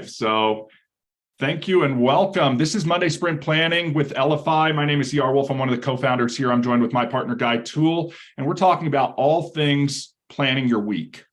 So thank you and welcome. This is Monday Sprint Planning with LFI. My name is E.R. Wolf. I'm one of the co-founders here. I'm joined with my partner, Guy Toole, and we're talking about all things planning your week.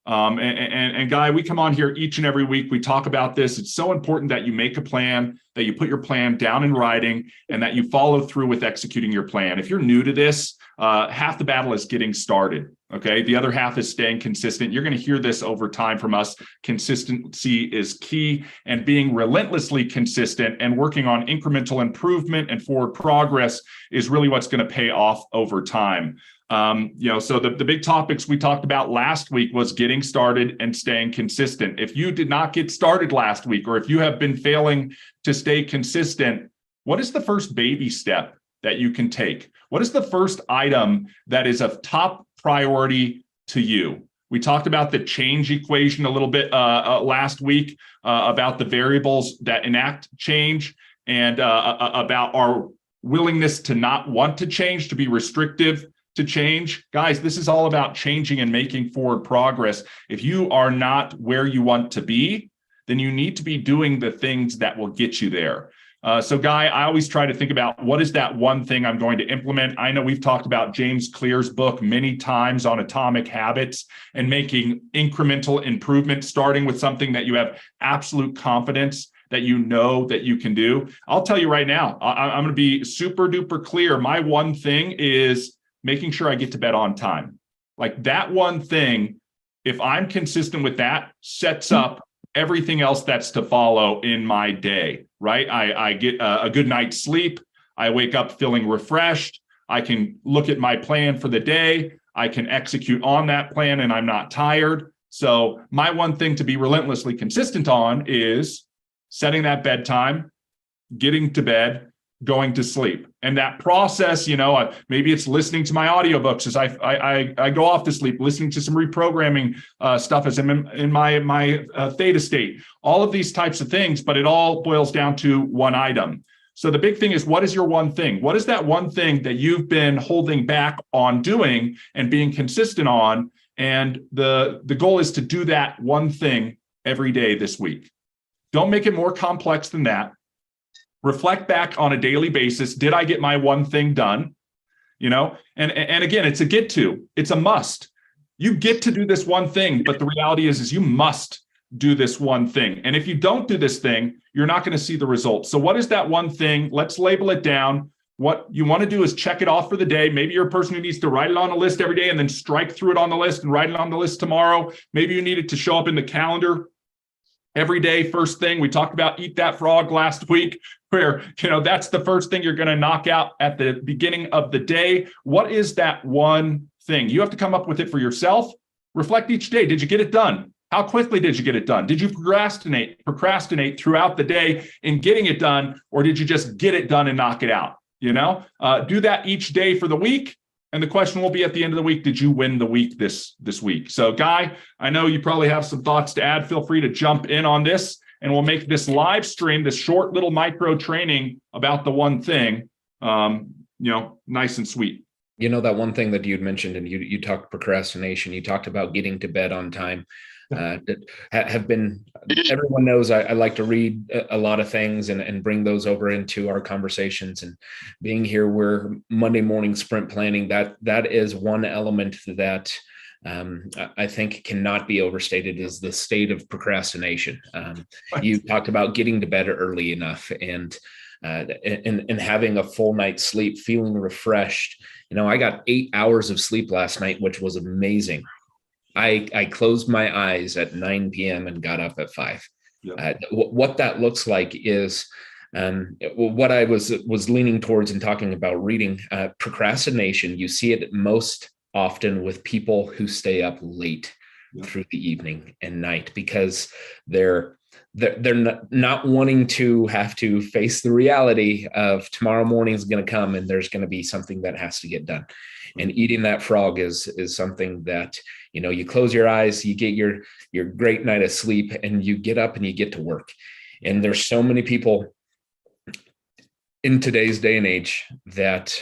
And Guy, we come on here each and every week. We talk about this. It's so important that you make a plan, that you put your plan down in writing, and that you follow through with executing your plan. If you're new to this, half the battle is getting started. Okay. The other half is staying consistent. You're going to hear this over time from us. Consistency is key, and being relentlessly consistent and working on incremental improvement and forward progress is really what's going to pay off over time. So the big topics we talked about last week was getting started and staying consistent. If you did not get started last week, or if you have been failing to stay consistent, what is the first baby step that you can take? What is the first item that is of top priority to you? We talked about the change equation a little bit last week, about the variables that enact change, and about our willingness to not want to change, to be restrictive to change. Guys, this is all about changing and making forward progress. If you are not where you want to be, then you need to be doing the things that will get you there. So Guy, I always try to think about what is that one thing I'm going to implement. I know we've talked about James Clear's book many times on atomic habits and making incremental improvements, starting with something that you have absolute confidence that you know that you can do. I'll tell you right now, I'm going to be super duper clear. My one thing is making sure I get to bed on time. Like that one thing, if I'm consistent with that, sets up everything else that's to follow in my day, right? I get a good night's sleep. I wake up feeling refreshed. I can look at my plan for the day. I can execute on that plan and I'm not tired. So my one thing to be relentlessly consistent on is setting that bedtime, getting to bed, going to sleep. And that process, maybe it's listening to my audiobooks as I go off to sleep, listening to some reprogramming stuff as I'm in my theta state, all of these types of things, but it all boils down to one item. So the big thing is, what is your one thing? What is that one thing that you've been holding back on doing and being consistent on? And the goal is to do that one thing every day this week. Don't make it more complex than that. Reflect back on a daily basis. Did I get my one thing done? And again, it's a get to, it's a must. You get to do this one thing, but the reality is you must do this one thing. And if you don't do this thing, you're not going to see the results. So what is that one thing? Let's label it down. What you want to do is check it off for the day. Maybe you're a person who needs to write it on a list every day and then strike through it on the list and write it on the list tomorrow. Maybe you need it to show up in the calendar every day, first thing. We talked about Eat That Frog last week, where, that's the first thing you're going to knock out at the beginning of the day. What is that one thing? You have to come up with it for yourself. Reflect each day. Did you get it done? How quickly did you get it done? Did you procrastinate throughout the day in getting it done, or did you just get it done and knock it out? Do that each day for the week. And the question will be at the end of the week, did you win the week this week? So Guy, I know you probably have some thoughts to add. Feel free to jump in on this, and we'll make this live stream, this short little micro training about the one thing, nice and sweet. That one thing that you'd mentioned, and you talked procrastination, you talked about getting to bed on time. Everyone knows I like to read a lot of things and bring those over into our conversations. And being here, we're Monday morning sprint planning. That is one element that I think cannot be overstated, is the state of procrastination. You talked about getting to bed early enough and having a full night's sleep, feeling refreshed. I got 8 hours of sleep last night, which was amazing. I closed my eyes at 9 p.m. and got up at 5. Yep. What that looks like is what I was leaning towards and talking about reading. Procrastination, you see it most often with people who stay up late through the evening and night because they're not wanting to have to face the reality of tomorrow morning is going to come and there's going to be something that has to get done. And eating that frog is something that, you close your eyes, you get your great night of sleep, and you get up and you get to work. And there's so many people in today's day and age that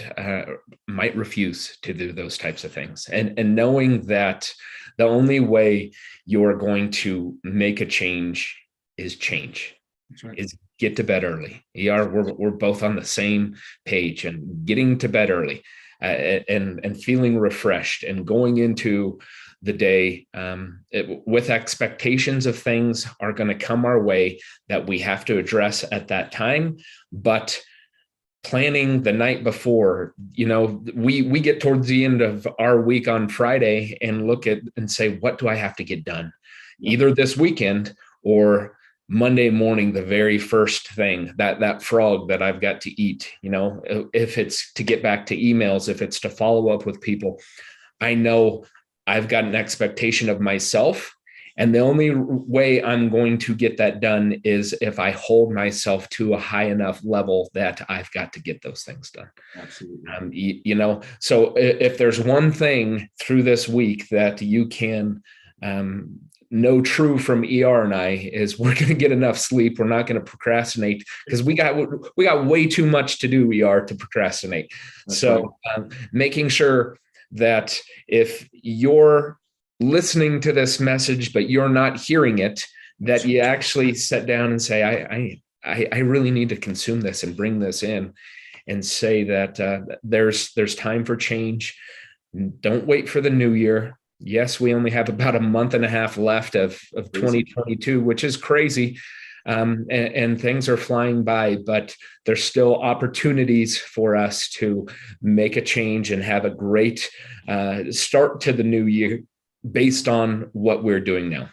might refuse to do those types of things. And knowing that the only way you're going to make a change is change. That's right. Is get to bed early. We're both on the same page, and getting to bed early, and feeling refreshed and going into the day with expectations of things are going to come our way that we have to address at that time. But planning the night before, we get towards the end of our week on Friday and look at and say, what do I have to get done either this weekend or Monday morning, the very first thing, that frog that I've got to eat, if it's to get back to emails, if it's to follow up with people. I know I've got an expectation of myself, and the only way I'm going to get that done is if I hold myself to a high enough level that I've got to get those things done. Absolutely. So if there's one thing through this week that you can know true from ER and I, is we're going to get enough sleep. We're not going to procrastinate, because we got way too much to do, ER, to procrastinate. That's so right. Making sure that if you're listening to this message, but you're not hearing it, that you actually sit down and say, I really need to consume this and bring this in, and say that there's time for change. Don't wait for the new year. Yes, we only have about a month and a half left of 2022, which is crazy. And things are flying by, but there's still opportunities for us to make a change and have a great start to the new year based on what we're doing now.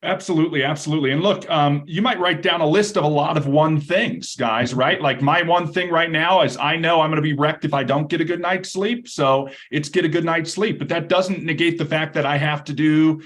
Absolutely. Absolutely. And look, you might write down a list of a lot of one things, guys, right? Like my one thing right now is I know I'm going to be wrecked if I don't get a good night's sleep. So it's get a good night's sleep. But that doesn't negate the fact that I have to do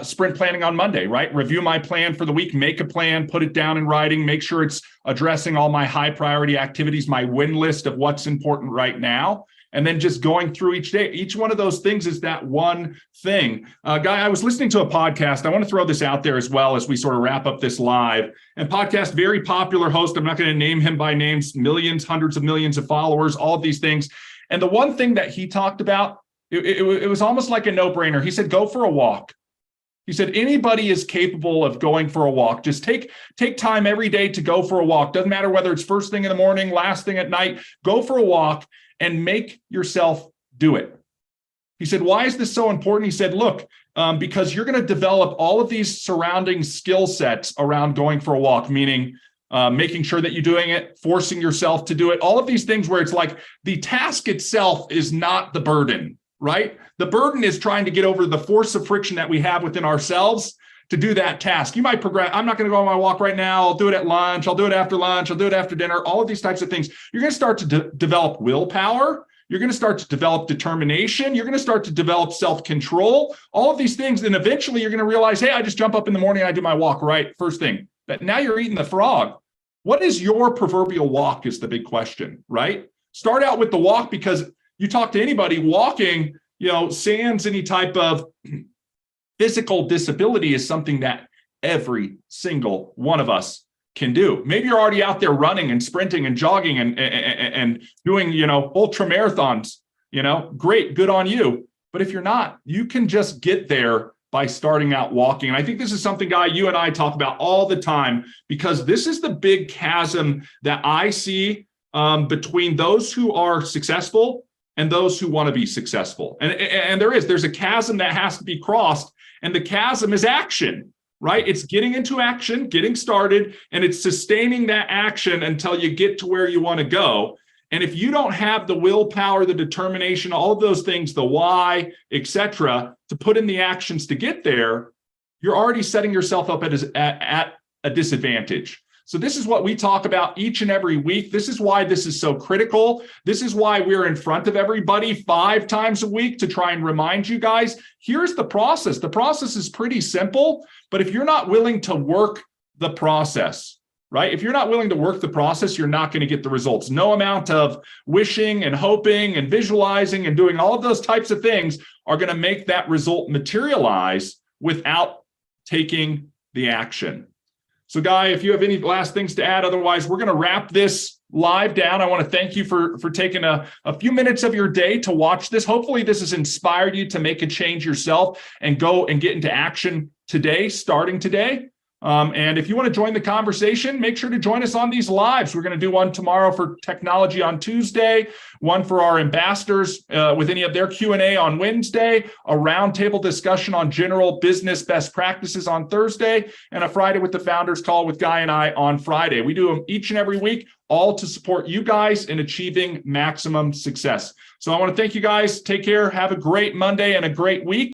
sprint planning on Monday, right? Review my plan for the week, make a plan, put it down in writing, make sure it's addressing all my high priority activities, my win list of what's important right now. And then just going through each day. Each one of those things is that one thing. Guy, I was listening to a podcast. I want to throw this out there as well as we sort of wrap up this live. And podcast, very popular host. I'm not going to name him by names, millions, hundreds of millions of followers, all of these things. And the one thing that he talked about, it was almost like a no-brainer. He said, go for a walk. He said, anybody is capable of going for a walk. Just take time every day to go for a walk. Doesn't matter whether it's first thing in the morning, last thing at night, go for a walk and make yourself do it. He said, why is this so important? He said, look, because you're going to develop all of these surrounding skill sets around going for a walk, meaning making sure that you're doing it, forcing yourself to do it, all of these things where it's like the task itself is not the burden, right? The burden is trying to get over the force of friction that we have within ourselves to do that task. You might progress. I'm not going to go on my walk right now. I'll do it at lunch. I'll do it after lunch. I'll do it after dinner. All of these types of things. You're going to start to develop willpower. You're going to start to develop determination. You're going to start to develop self-control, all of these things. And eventually you're going to realize, hey, I just jump up in the morning and I do my walk, right? First thing. But now you're eating the frog. What is your proverbial walk is the big question, right? Start out with the walk, because you talk to anybody, walking, sans any type of physical disability is something that every single one of us can do. Maybe you're already out there running and sprinting and jogging and doing, ultra marathons, great, good on you. But if you're not, you can just get there by starting out walking. And I think this is something, Guy, you and I talk about all the time, because this is the big chasm that I see between those who are successful and those who want to be successful. And there's a chasm that has to be crossed. And the chasm is action, right? It's getting into action, getting started, and it's sustaining that action until you get to where you want to go. And if you don't have the willpower, the determination, all of those things, the why, etc., to put in the actions to get there, you're already setting yourself up at a disadvantage. So this is what we talk about each and every week. This is why this is so critical. This is why we're in front of everybody 5 times a week to try and remind you guys, here's the process. The process is pretty simple, but if you're not willing to work the process, right? If you're not willing to work the process, you're not going to get the results. No amount of wishing and hoping and visualizing and doing all of those types of things are going to make that result materialize without taking the action. So, Guy, if you have any last things to add, otherwise, we're going to wrap this live down. I want to thank you for taking a few minutes of your day to watch this. Hopefully, this has inspired you to make a change yourself and go and get into action today, starting today. And if you want to join the conversation, make sure to join us on these lives. We're going to do one tomorrow for technology on Tuesday, one for our ambassadors with any of their Q&A on Wednesday, a roundtable discussion on general business best practices on Thursday, and a Friday with the Founders Call with Guy and I on Friday. We do them each and every week, all to support you guys in achieving maximum success. So I want to thank you guys. Take care. Have a great Monday and a great week.